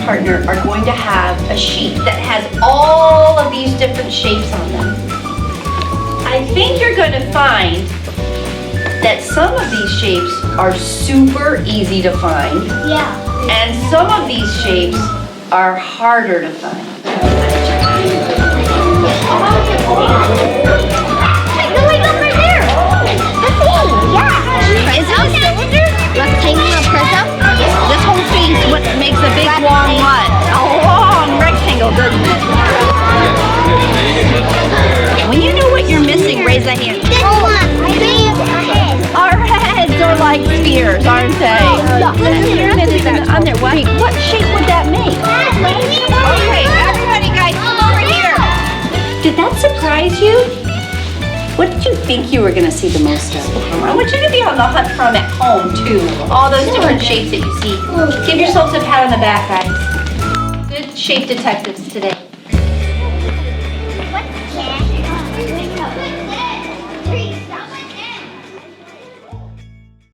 partner are going to have a sheet that has all of these different shapes on them. I think you're going to find that some of these shapes are super easy to find. Yeah. And some of these shapes are harder to find. Is it a cylinder? Rectangle or prism? This whole thing what makes a big long what? A long rectangle, doesn't it? When you know what you're missing, raise a hand. This one. Our heads are like spheres, aren't they? The pyramid isn't on there. Wait, what shape would that make? Okay, everybody guys, come over here. Did that surprise you? What did you think you were going to see the most of? I want you to be on the hunt from at home, too. All those different shapes that you see. Give yourselves a pat on the back, guys. Good shape detectives today.